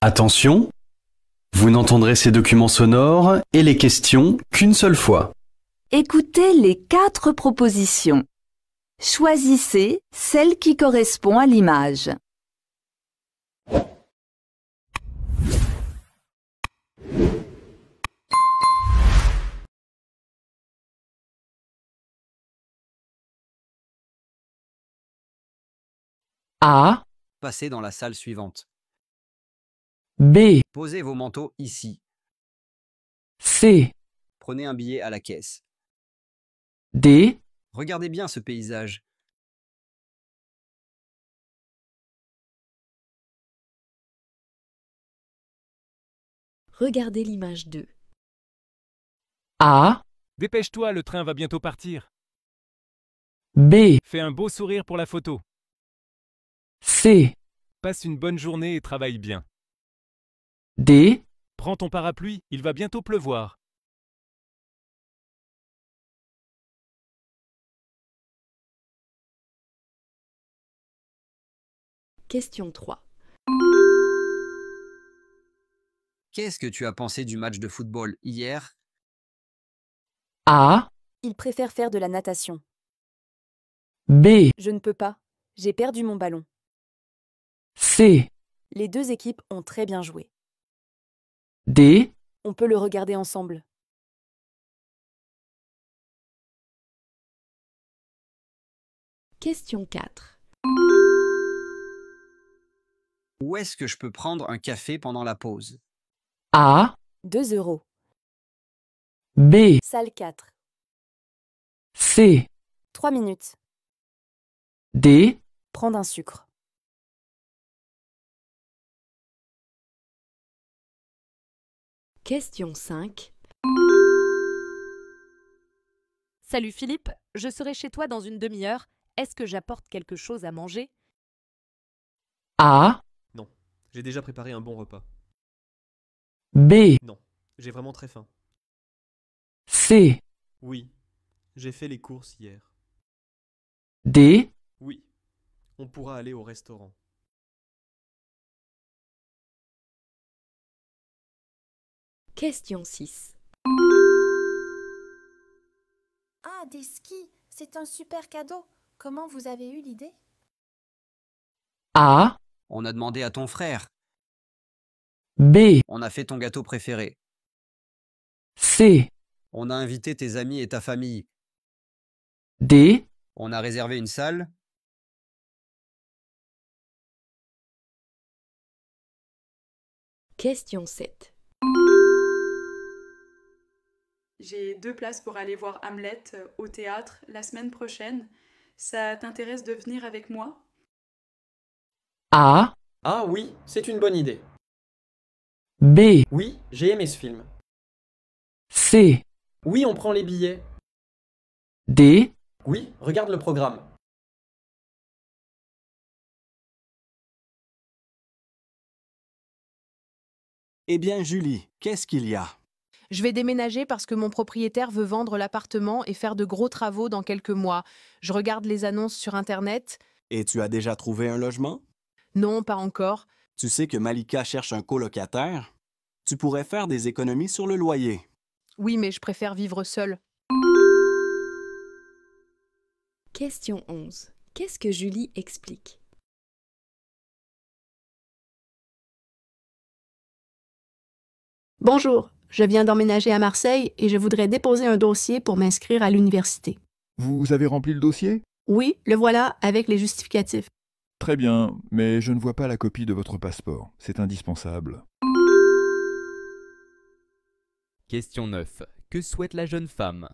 Attention, vous n'entendrez ces documents sonores et les questions qu'une seule fois. Écoutez les 4 propositions. Choisissez celle qui correspond à l'image. A, Passez dans la salle suivante. B, Posez vos manteaux ici. C, Prenez un billet à la caisse. D, Regardez bien ce paysage. Regardez l'image 2. A, Dépêche-toi, le train va bientôt partir. B, Fais un beau sourire pour la photo. C, Passe une bonne journée et travaille bien. D, Prends ton parapluie, il va bientôt pleuvoir. Question 3. Qu'est-ce que tu as pensé du match de football hier? A, Il préfère faire de la natation. B, Je ne peux pas. J'ai perdu mon ballon. C, Les 2 équipes ont très bien joué. D, On peut le regarder ensemble. Question 4. Où est-ce que je peux prendre un café pendant la pause? A, 2 €. B, Salle 4. C, 3 minutes. D, Prendre un sucre. Question 5. Salut Philippe, je serai chez toi dans une demi-heure. Est-ce que j'apporte quelque chose à manger? A, Non, j'ai déjà préparé un bon repas. B, Non, j'ai vraiment très faim. C, Oui, j'ai fait les courses hier. D, Oui, on pourra aller au restaurant. Question 6. Ah, des skis, c'est un super cadeau. Comment vous avez eu l'idée? A, On a demandé à ton frère. B, On a fait ton gâteau préféré. C, On a invité tes amis et ta famille. D, On a réservé une salle. Question 7. J'ai 2 places pour aller voir Hamlet au théâtre la semaine prochaine. Ça t'intéresse de venir avec moi? A, Ah oui, c'est une bonne idée. B, Oui, j'ai aimé ce film. C, Oui, on prend les billets. D, Oui, regarde le programme. Eh bien, Julie, qu'est-ce qu'il y a? Je vais déménager parce que mon propriétaire veut vendre l'appartement et faire de gros travaux dans quelques mois. Je regarde les annonces sur Internet. Et tu as déjà trouvé un logement? Non, pas encore. Tu sais que Malika cherche un colocataire? Tu pourrais faire des économies sur le loyer. Oui, mais je préfère vivre seule. Question 11. Qu'est-ce que Julie explique? Bonjour, je viens d'emménager à Marseille et je voudrais déposer un dossier pour m'inscrire à l'université. Vous avez rempli le dossier? Oui, le voilà, avec les justificatifs. Très bien, mais je ne vois pas la copie de votre passeport. C'est indispensable. Question 9. Que souhaite la jeune femme?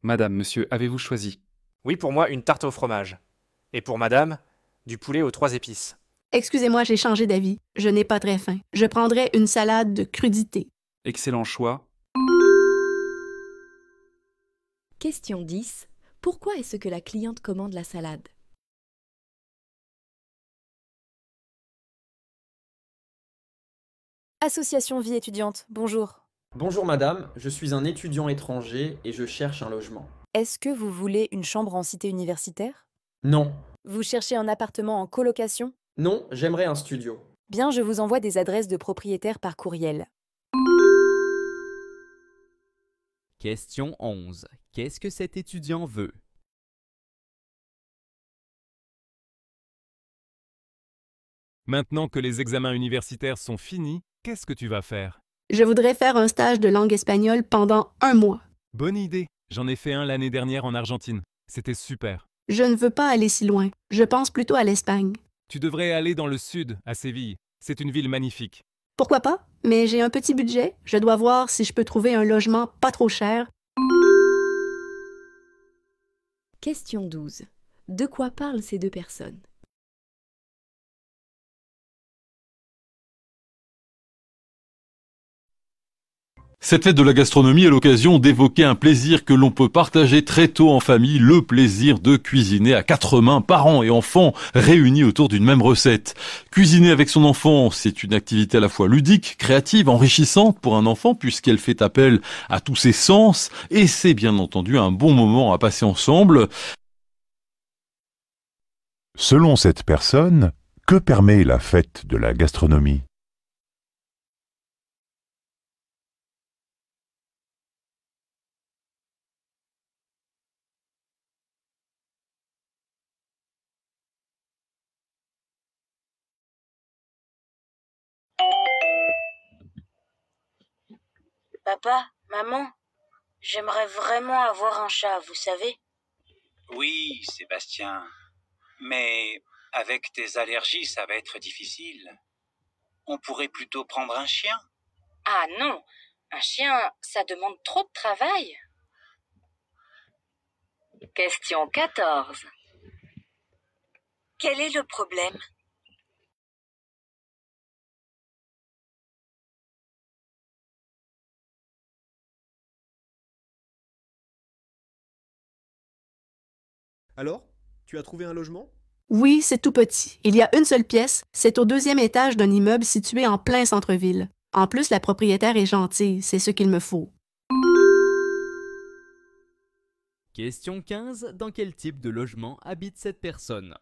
Madame, monsieur, avez-vous choisi? Oui, pour moi, une tarte au fromage. Et pour madame, du poulet aux 3 épices. Excusez-moi, j'ai changé d'avis. Je n'ai pas très faim. Je prendrais une salade de crudité. Excellent choix. Question 10. Pourquoi est-ce que la cliente commande la salade? Association Vie étudiante, bonjour. Bonjour madame, je suis un étudiant étranger et je cherche un logement. Est-ce que vous voulez une chambre en cité universitaire? Non. Vous cherchez un appartement en colocation? Non, j'aimerais un studio. Bien, je vous envoie des adresses de propriétaires par courriel. Question 11. Qu'est-ce que cet étudiant veut? Maintenant que les examens universitaires sont finis, qu'est-ce que tu vas faire? Je voudrais faire un stage de langue espagnole pendant 1 mois. Bonne idée. J'en ai fait un l'année dernière en Argentine. C'était super. Je ne veux pas aller si loin. Je pense plutôt à l'Espagne. Tu devrais aller dans le sud, à Séville. C'est une ville magnifique. Pourquoi pas? Mais j'ai un petit budget. Je dois voir si je peux trouver un logement pas trop cher. Question 12. De quoi parlent ces deux personnes? Cette fête de la gastronomie est l'occasion d'évoquer un plaisir que l'on peut partager très tôt en famille, le plaisir de cuisiner à 4 mains, parents et enfants réunis autour d'une même recette. Cuisiner avec son enfant, c'est une activité à la fois ludique, créative, enrichissante pour un enfant puisqu'elle fait appel à tous ses sens et c'est bien entendu un bon moment à passer ensemble. Selon cette personne, que permet la fête de la gastronomie ? Papa, maman, j'aimerais vraiment avoir un chat, vous savez? Oui, Sébastien, mais avec tes allergies, ça va être difficile. On pourrait plutôt prendre un chien. Ah non, un chien, ça demande trop de travail. Question 14. Quel est le problème? Alors, tu as trouvé un logement? Oui, c'est tout petit. Il y a une seule pièce. C'est au 2e étage d'un immeuble situé en plein centre-ville. En plus, la propriétaire est gentille. C'est ce qu'il me faut. Question 15. Dans quel type de logement habite cette personne?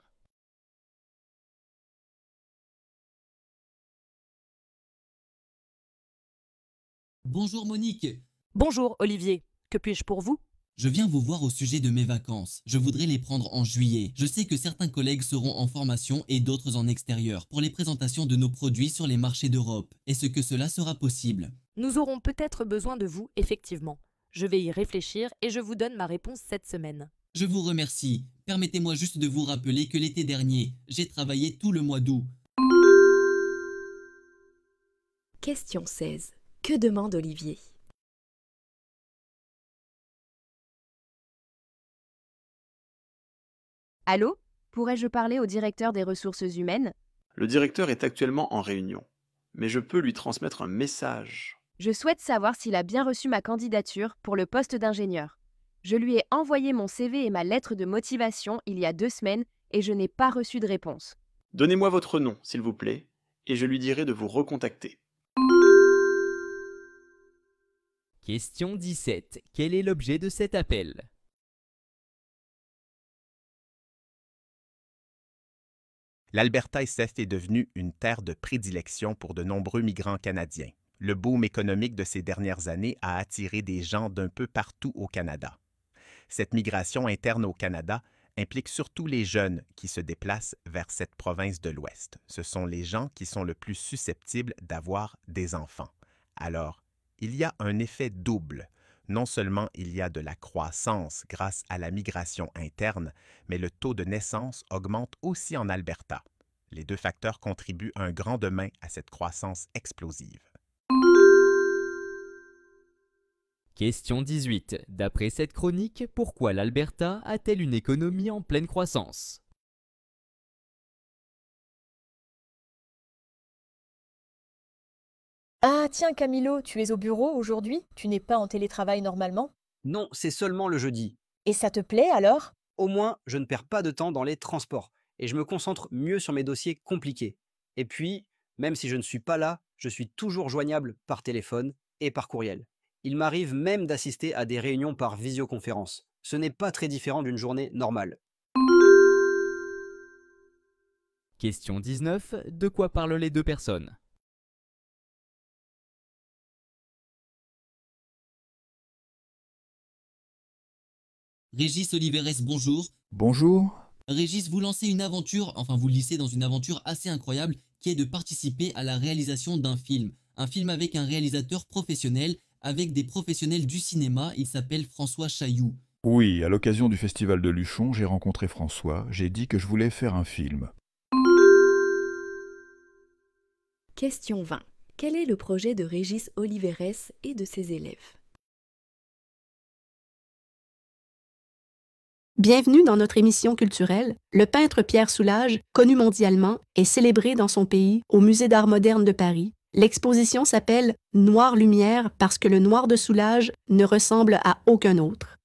Bonjour Monique. Bonjour Olivier. Que puis-je pour vous? Je viens vous voir au sujet de mes vacances. Je voudrais les prendre en juillet. Je sais que certains collègues seront en formation et d'autres en extérieur pour les présentations de nos produits sur les marchés d'Europe. Est-ce que cela sera possible? Nous aurons peut-être besoin de vous, effectivement. Je vais y réfléchir et je vous donne ma réponse cette semaine. Je vous remercie. Permettez-moi juste de vous rappeler que l'été dernier, j'ai travaillé tout le mois d'août. Question 16. Que demande Olivier? Allô? Pourrais-je parler au directeur des ressources humaines? Le directeur est actuellement en réunion, mais je peux lui transmettre un message. Je souhaite savoir s'il a bien reçu ma candidature pour le poste d'ingénieur. Je lui ai envoyé mon CV et ma lettre de motivation il y a 2 semaines et je n'ai pas reçu de réponse. Donnez-moi votre nom, s'il vous plaît, et je lui dirai de vous recontacter. Question 17. Quel est l'objet de cet appel? L'Alberta SF est devenue une terre de prédilection pour de nombreux migrants canadiens. Le boom économique de ces dernières années a attiré des gens d'un peu partout au Canada. Cette migration interne au Canada implique surtout les jeunes qui se déplacent vers cette province de l'Ouest. Ce sont les gens qui sont le plus susceptibles d'avoir des enfants. Alors, il y a un effet double. Non seulement il y a de la croissance grâce à la migration interne, mais le taux de naissance augmente aussi en Alberta. Les deux facteurs contribuent un grand demain à cette croissance explosive. Question 18. D'après cette chronique, pourquoi l'Alberta a-t-elle une économie en pleine croissance? Ah tiens Camilo, tu es au bureau aujourd'hui? Tu n'es pas en télétravail normalement? Non, c'est seulement le jeudi. Et ça te plaît alors? Au moins, je ne perds pas de temps dans les transports et je me concentre mieux sur mes dossiers compliqués. Et puis, même si je ne suis pas là, je suis toujours joignable par téléphone et par courriel. Il m'arrive même d'assister à des réunions par visioconférence. Ce n'est pas très différent d'une journée normale. Question 19. De quoi parlent les deux personnes? Régis Oliveres, bonjour. Bonjour. Régis, vous lancez une aventure, enfin vous glissez dans une aventure assez incroyable qui est de participer à la réalisation d'un film. Un film avec un réalisateur professionnel, avec des professionnels du cinéma, il s'appelle François Chailloux. Oui, à l'occasion du festival de Luchon, j'ai rencontré François, j'ai dit que je voulais faire un film. Question 20. Quel est le projet de Régis Oliveres et de ses élèves? Bienvenue dans notre émission culturelle. Le peintre Pierre Soulages, connu mondialement, est célébré dans son pays au Musée d'art moderne de Paris. L'exposition s'appelle « Noir Lumière » parce que le noir de Soulages ne ressemble à aucun autre.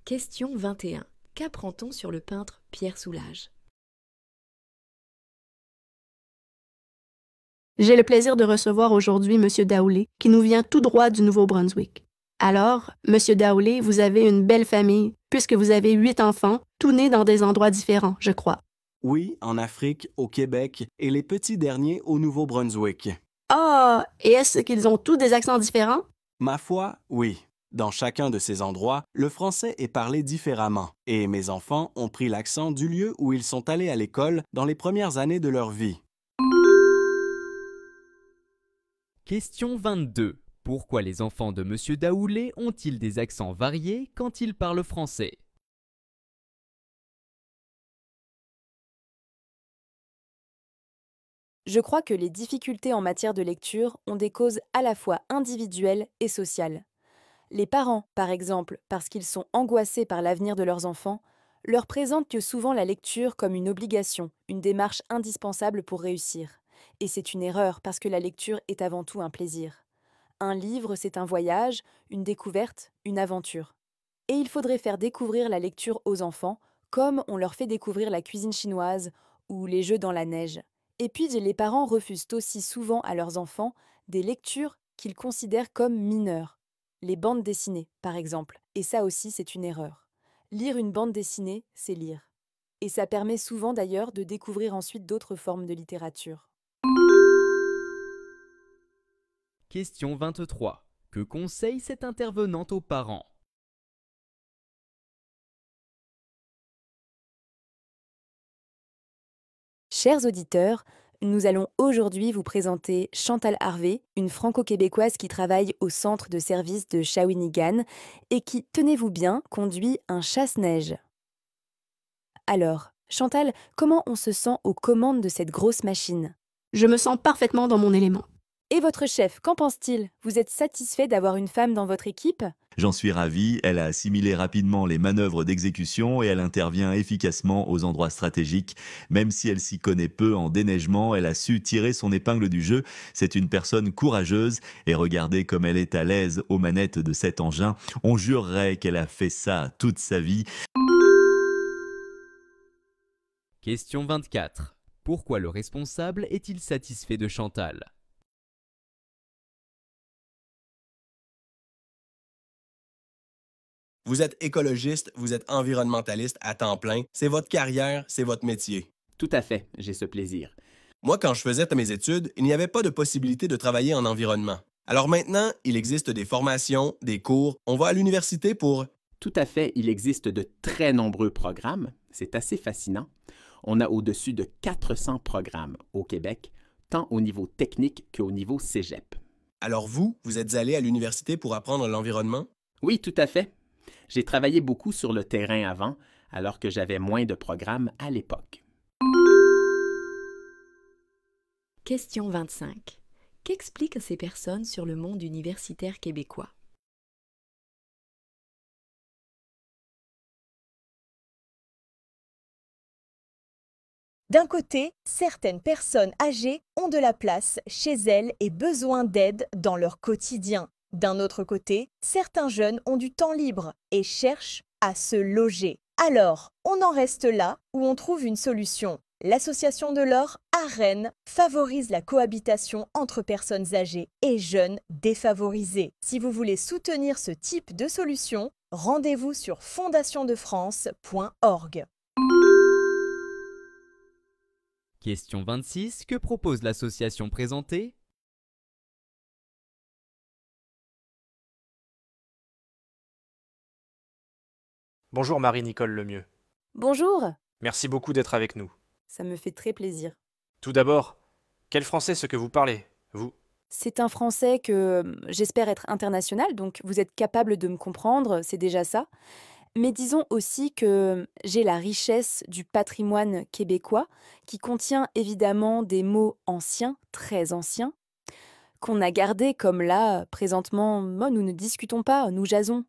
Question 21. Qu'apprend-on sur le peintre Pierre Soulages? J'ai le plaisir de recevoir aujourd'hui M. Daoulé, qui nous vient tout droit du Nouveau-Brunswick. Alors, M. Daoulé, vous avez une belle famille, puisque vous avez 8 enfants, tous nés dans des endroits différents, je crois. Oui, en Afrique, au Québec, et les petits derniers au Nouveau-Brunswick. Ah, et est-ce qu'ils ont tous des accents différents? Ma foi, oui. Dans chacun de ces endroits, le français est parlé différemment, et mes enfants ont pris l'accent du lieu où ils sont allés à l'école dans les premières années de leur vie. Question 22. Pourquoi les enfants de M. Daoulé ont-ils des accents variés quand ils parlent français? Je crois que les difficultés en matière de lecture ont des causes à la fois individuelles et sociales. Les parents, par exemple, parce qu'ils sont angoissés par l'avenir de leurs enfants, leur présentent que souvent la lecture comme une obligation, une démarche indispensable pour réussir. Et c'est une erreur parce que la lecture est avant tout un plaisir. Un livre, c'est un voyage, une découverte, une aventure. Et il faudrait faire découvrir la lecture aux enfants, comme on leur fait découvrir la cuisine chinoise ou les jeux dans la neige. Et puis, les parents refusent aussi souvent à leurs enfants des lectures qu'ils considèrent comme mineures. Les bandes dessinées, par exemple. Et ça aussi, c'est une erreur. Lire une bande dessinée, c'est lire. Et ça permet souvent d'ailleurs de découvrir ensuite d'autres formes de littérature. Question 23. Que conseille cette intervenante aux parents? Chers auditeurs, nous allons aujourd'hui vous présenter Chantal Harvey, une franco-québécoise qui travaille au centre de service de Shawinigan et qui, tenez-vous bien, conduit un chasse-neige. Alors, Chantal, comment on se sent aux commandes de cette grosse machine? Je me sens parfaitement dans mon élément. Et votre chef, qu'en pense-t-il? Vous êtes satisfait d'avoir une femme dans votre équipe? J'en suis ravi, elle a assimilé rapidement les manœuvres d'exécution et elle intervient efficacement aux endroits stratégiques. Même si elle s'y connaît peu en déneigement, elle a su tirer son épingle du jeu. C'est une personne courageuse et regardez comme elle est à l'aise aux manettes de cet engin. On jurerait qu'elle a fait ça toute sa vie. Question 24. Pourquoi le responsable est-il satisfait de Chantal? Vous êtes écologiste, vous êtes environnementaliste à temps plein. C'est votre carrière, c'est votre métier. Tout à fait, j'ai ce plaisir. Moi, quand je faisais mes études, il n'y avait pas de possibilité de travailler en environnement. Alors maintenant, il existe des formations, des cours. On va à l'université pour... Tout à fait, il existe de très nombreux programmes. C'est assez fascinant. On a au-dessus de 400 programmes au Québec, tant au niveau technique qu'au niveau cégep. Alors vous êtes allé à l'université pour apprendre l'environnement? Oui, tout à fait. J'ai travaillé beaucoup sur le terrain avant, alors que j'avais moins de programmes à l'époque. Question 25. Qu'expliquent ces personnes sur le monde universitaire québécois? D'un côté, certaines personnes âgées ont de la place chez elles et besoin d'aide dans leur quotidien. D'un autre côté, certains jeunes ont du temps libre et cherchent à se loger. Alors, on en reste là où on trouve une solution. L'Association de l'Or à Rennes favorise la cohabitation entre personnes âgées et jeunes défavorisés. Si vous voulez soutenir ce type de solution, rendez-vous sur fondationdefrance.org. Question 26. Que propose l'association présentée? Bonjour Marie-Nicole Lemieux. Bonjour, Merci beaucoup d'être avec nous. ça me fait très plaisir. Tout d'abord, quel français ce que vous parlez, vous? C'est un français que j'espère être international, donc vous êtes capable de me comprendre, c'est déjà ça. Mais disons aussi que j'ai la richesse du patrimoine québécois, qui contient évidemment des mots anciens, très anciens, qu'on a gardés comme là, présentement, nous ne discutons pas, nous jasons.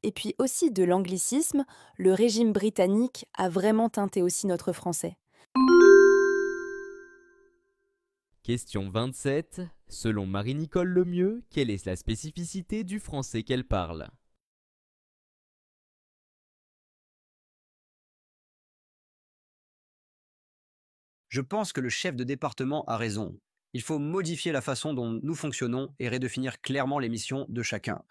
Et puis aussi de l'anglicisme, le régime britannique a vraiment teinté aussi notre français. Question 27. Selon Marie-Nicole Lemieux, quelle est la spécificité du français qu'elle parle? Je pense que le chef de département a raison. Il faut modifier la façon dont nous fonctionnons et redéfinir clairement les missions de chacun.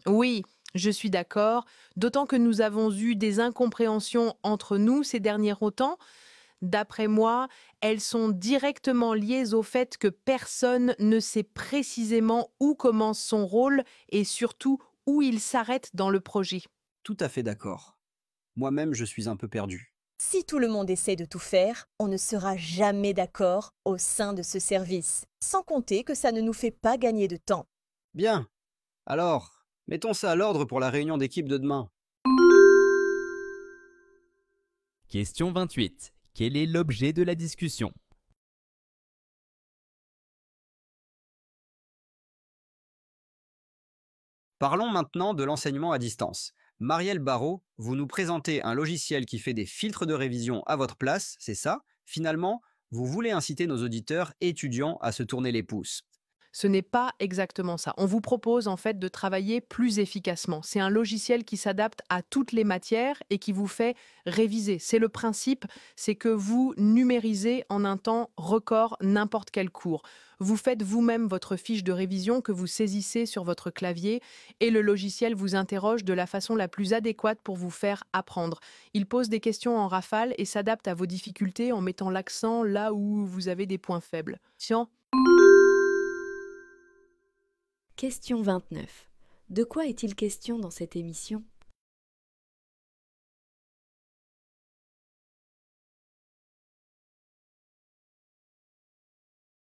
Oui, je suis d'accord, d'autant que nous avons eu des incompréhensions entre nous ces derniers temps. D'après moi, elles sont directement liées au fait que personne ne sait précisément où commence son rôle et surtout où il s'arrête dans le projet. Tout à fait d'accord. Moi-même, je suis un peu perdu. Si tout le monde essaie de tout faire, on ne sera jamais d'accord au sein de ce service. Sans compter que ça ne nous fait pas gagner de temps. Bien. Alors, mettons ça à l'ordre pour la réunion d'équipe de demain. Question 28. Quel est l'objet de la discussion? Parlons maintenant de l'enseignement à distance. Marielle Barrault, vous nous présentez un logiciel qui fait des filtres de révision à votre place, c'est ça? Finalement, vous voulez inciter nos auditeurs étudiants à se tourner les pouces. Ce n'est pas exactement ça. On vous propose en fait de travailler plus efficacement. C'est un logiciel qui s'adapte à toutes les matières et qui vous fait réviser. C'est le principe, c'est que vous numérisez en un temps record n'importe quel cours. Vous faites vous-même votre fiche de révision que vous saisissez sur votre clavier et le logiciel vous interroge de la façon la plus adéquate pour vous faire apprendre. Il pose des questions en rafale et s'adapte à vos difficultés en mettant l'accent là où vous avez des points faibles. Tiens. Question 29. De quoi est-il question dans cette émission?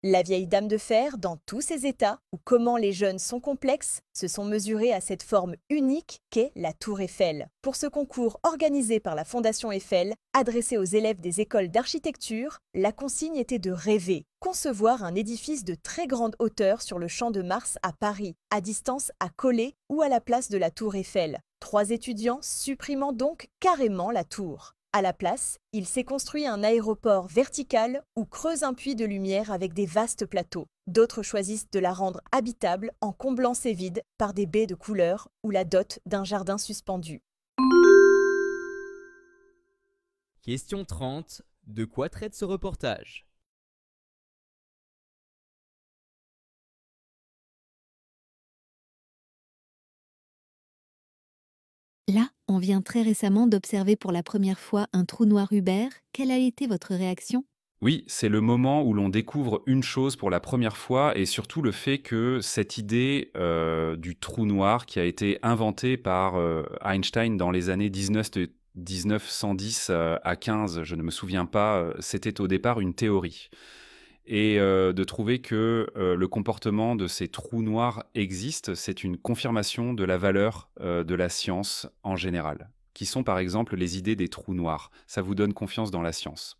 La vieille dame de fer dans tous ses états, ou comment les jeunes sont complexes, se sont mesurés à cette forme unique qu'est la Tour Eiffel. Pour ce concours organisé par la Fondation Eiffel, adressé aux élèves des écoles d'architecture, la consigne était de rêver, concevoir un édifice de très grande hauteur sur le Champ de Mars à Paris, à distance à Coller ou à la place de la Tour Eiffel. 3 étudiants supprimant donc carrément la tour. À la place, il s'est construit un aéroport vertical ou creuse un puits de lumière avec des vastes plateaux. D'autres choisissent de la rendre habitable en comblant ses vides par des baies de couleurs ou la dot d'un jardin suspendu. Question 30. De quoi traite ce reportage? Là, on vient très récemment d'observer pour la première fois un trou noir Hubert. Quelle a été votre réaction? Oui, c'est le moment où l'on découvre une chose pour la première fois et surtout le fait que cette idée du trou noir qui a été inventée par Einstein dans les années 1910 à 15, je ne me souviens pas, c'était au départ une théorie. Et de trouver que le comportement de ces trous noirs existe, c'est une confirmation de la valeur de la science en général, qui sont par exemple les idées des trous noirs. Ça vous donne confiance dans la science.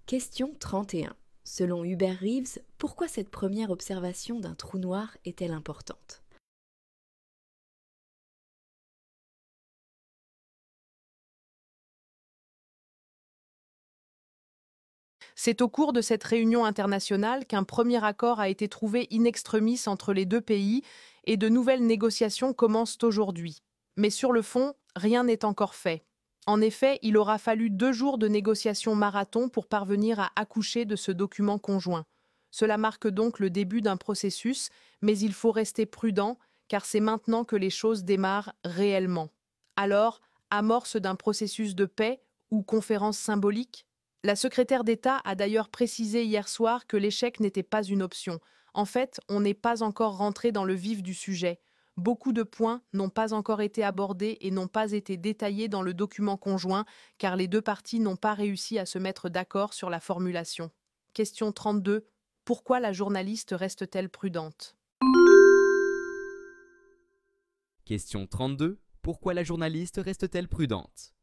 Question 31. Selon Hubert Reeves, pourquoi cette première observation d'un trou noir est-elle importante? C'est au cours de cette réunion internationale qu'un premier accord a été trouvé in extremis entre les deux pays et de nouvelles négociations commencent aujourd'hui. Mais sur le fond, rien n'est encore fait. En effet, il aura fallu 2 jours de négociations marathon pour parvenir à accoucher de ce document conjoint. Cela marque donc le début d'un processus, mais il faut rester prudent car c'est maintenant que les choses démarrent réellement. Alors, amorce d'un processus de paix ou conférence symbolique? La secrétaire d'État a d'ailleurs précisé hier soir que l'échec n'était pas une option. En fait, on n'est pas encore rentré dans le vif du sujet. Beaucoup de points n'ont pas encore été abordés et n'ont pas été détaillés dans le document conjoint, car les deux parties n'ont pas réussi à se mettre d'accord sur la formulation. Question 32. Pourquoi la journaliste reste-t-elle prudente? Question 32. Pourquoi la journaliste reste-t-elle prudente?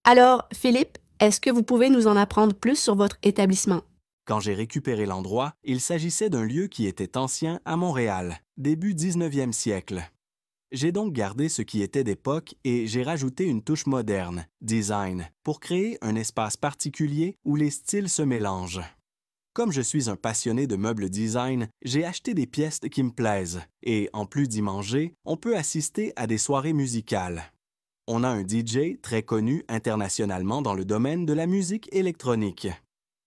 Alors, Philippe, est-ce que vous pouvez nous en apprendre plus sur votre établissement? Quand j'ai récupéré l'endroit, il s'agissait d'un lieu qui était ancien à Montréal, début 19e siècle. J'ai donc gardé ce qui était d'époque et j'ai rajouté une touche moderne, design, pour créer un espace particulier où les styles se mélangent. Comme je suis un passionné de meubles design, j'ai acheté des pièces qui me plaisent et, en plus d'y manger, on peut assister à des soirées musicales. On a un DJ très connu internationalement dans le domaine de la musique électronique.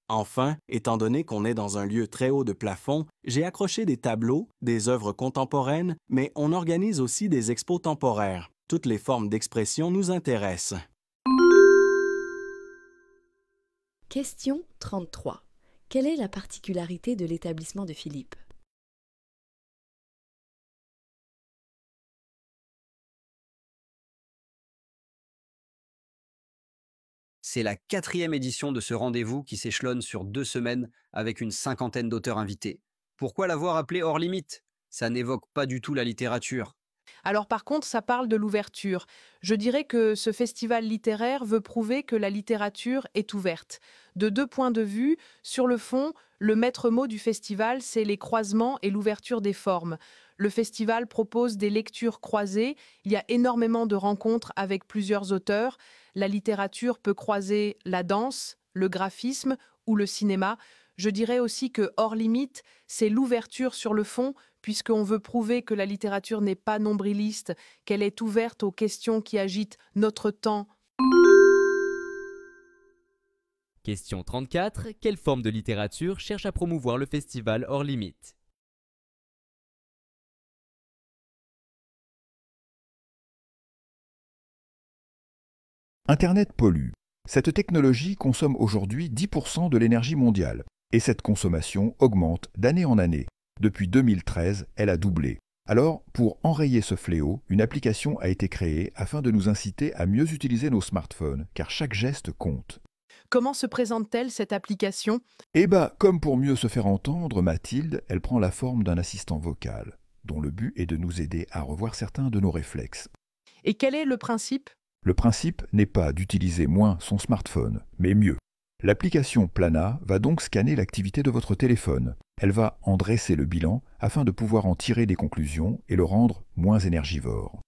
Enfin, étant donné qu'on est dans un lieu très haut de plafond, j'ai accroché des tableaux, des œuvres contemporaines, mais on organise aussi des expos temporaires. Toutes les formes d'expression nous intéressent. Question 33. Quelle est la particularité de l'établissement de Philippe? C'est la 4e édition de ce rendez-vous qui s'échelonne sur 2 semaines avec une 50aine d'auteurs invités. Pourquoi l'avoir appelé hors limite? Ça n'évoque pas du tout la littérature. Alors par contre, ça parle de l'ouverture. Je dirais que ce festival littéraire veut prouver que la littérature est ouverte. De 2 points de vue, sur le fond, le maître mot du festival, c'est les croisements et l'ouverture des formes. Le festival propose des lectures croisées, il y a énormément de rencontres avec plusieurs auteurs. La littérature peut croiser la danse, le graphisme ou le cinéma. Je dirais aussi que hors limite, c'est l'ouverture sur le fond, puisqu'on veut prouver que la littérature n'est pas nombriliste, qu'elle est ouverte aux questions qui agitent notre temps. Question 34. Quelle forme de littérature cherche à promouvoir le festival hors limite? Internet pollue. Cette technologie consomme aujourd'hui 10% de l'énergie mondiale, et cette consommation augmente d'année en année. Depuis 2013, elle a doublé. Alors, pour enrayer ce fléau, une application a été créée afin de nous inciter à mieux utiliser nos smartphones, car chaque geste compte. Comment se présente-t-elle cette application? Eh bah, comme pour mieux se faire entendre, Mathilde, elle prend la forme d'un assistant vocal, dont le but est de nous aider à revoir certains de nos réflexes. Et quel est le principe? Le principe n'est pas d'utiliser moins son smartphone, mais mieux. L'application Plana va donc scanner l'activité de votre téléphone. Elle va en dresser le bilan afin de pouvoir en tirer des conclusions et le rendre moins énergivore.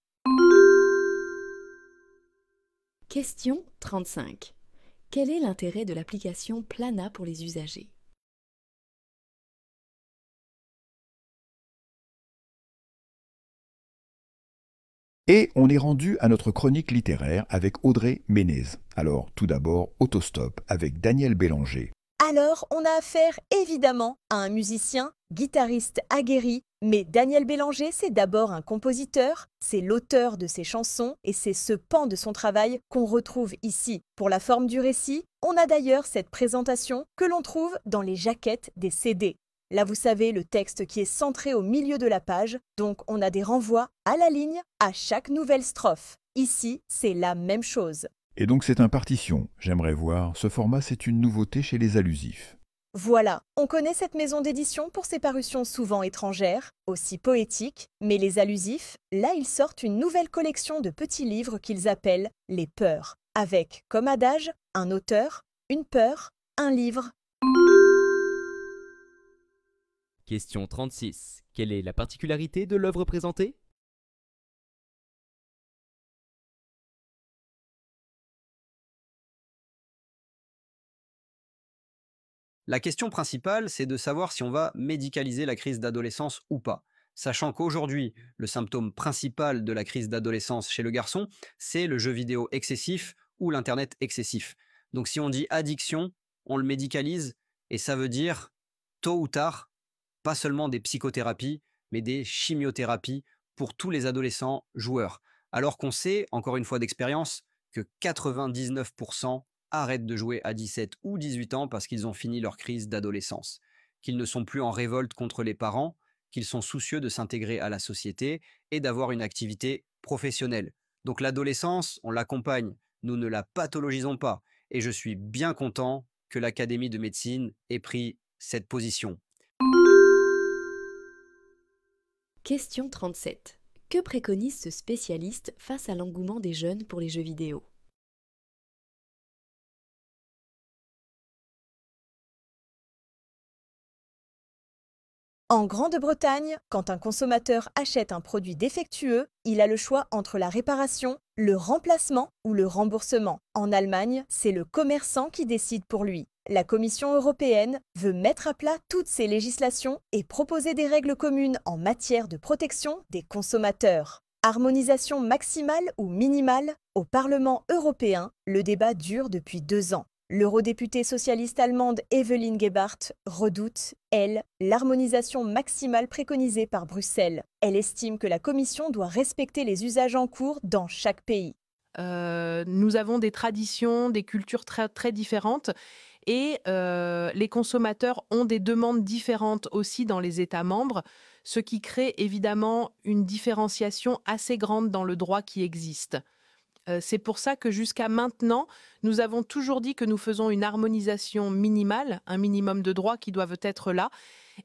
Question 35. Quel est l'intérêt de l'application Plana pour les usagers? Et on est rendu à notre chronique littéraire avec Audrey Ménez. Alors, tout d'abord, Autostop avec Daniel Bélanger. Alors, on a affaire évidemment à un musicien, guitariste aguerri, mais Daniel Bélanger, c'est d'abord un compositeur, c'est l'auteur de ses chansons et c'est ce pan de son travail qu'on retrouve ici. Pour la forme du récit, on a d'ailleurs cette présentation que l'on trouve dans les jaquettes des CD. Là, vous savez, le texte qui est centré au milieu de la page, donc on a des renvois à la ligne à chaque nouvelle strophe. Ici, c'est la même chose. Et donc c'est un partition. J'aimerais voir, ce format c'est une nouveauté chez les allusifs. Voilà, on connaît cette maison d'édition pour ses parutions souvent étrangères, aussi poétiques, mais les allusifs, là ils sortent une nouvelle collection de petits livres qu'ils appellent les peurs, avec, comme adage, un auteur, une peur, un livre. Question 36. Quelle est la particularité de l'œuvre présentée? La question principale, c'est de savoir si on va médicaliser la crise d'adolescence ou pas. Sachant qu'aujourd'hui, le symptôme principal de la crise d'adolescence chez le garçon, c'est le jeu vidéo excessif ou l'Internet excessif. Donc si on dit addiction, on le médicalise et ça veut dire, tôt ou tard, pas seulement des psychothérapies, mais des chimiothérapies pour tous les adolescents joueurs. Alors qu'on sait, encore une fois d'expérience, que 99% arrêtent de jouer à 17 ou 18 ans parce qu'ils ont fini leur crise d'adolescence, qu'ils ne sont plus en révolte contre les parents, qu'ils sont soucieux de s'intégrer à la société et d'avoir une activité professionnelle. Donc l'adolescence, on l'accompagne, nous ne la pathologisons pas. Et je suis bien content que l'Académie de médecine ait pris cette position. Question 37. Que préconise ce spécialiste face à l'engouement des jeunes pour les jeux vidéo? En Grande-Bretagne, quand un consommateur achète un produit défectueux, il a le choix entre la réparation, le remplacement ou le remboursement. En Allemagne, c'est le commerçant qui décide pour lui. La Commission européenne veut mettre à plat toutes ces législations et proposer des règles communes en matière de protection des consommateurs. Harmonisation maximale ou minimale? Au Parlement européen, le débat dure depuis 2 ans. L'eurodéputée socialiste allemande Evelyn Gebhardt redoute, elle, l'harmonisation maximale préconisée par Bruxelles. Elle estime que la Commission doit respecter les usages en cours dans chaque pays. Nous avons des traditions, des cultures très différentes et les consommateurs ont des demandes différentes aussi dans les États membres, ce qui crée évidemment une différenciation assez grande dans le droit qui existe. C'est pour ça que jusqu'à maintenant, nous avons toujours dit que nous faisons une harmonisation minimale, un minimum de droits qui doivent être là,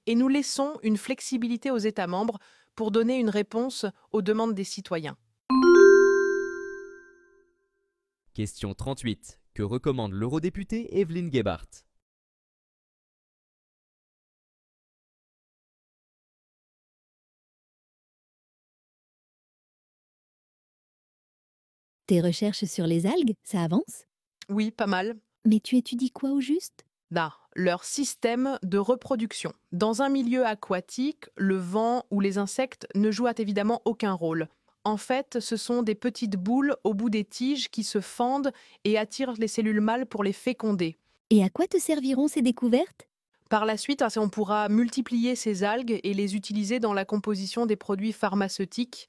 et nous laissons une flexibilité aux États membres pour donner une réponse aux demandes des citoyens. Question 38. Que recommande l'eurodéputée Evelyn Gebhardt? Tes recherches sur les algues, ça avance? Oui, pas mal. Mais tu étudies quoi au juste? Leur système de reproduction. Dans un milieu aquatique, le vent ou les insectes ne jouent évidemment aucun rôle. En fait, ce sont des petites boules au bout des tiges qui se fendent et attirent les cellules mâles pour les féconder. Et à quoi te serviront ces découvertes? Par la suite, on pourra multiplier ces algues et les utiliser dans la composition des produits pharmaceutiques.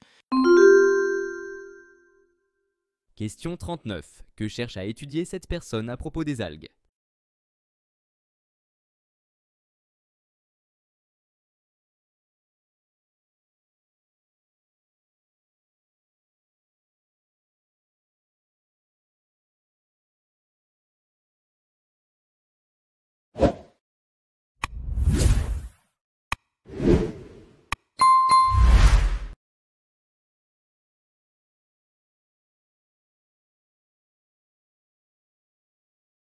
Question 39. Que cherche à étudier cette personne à propos des algues?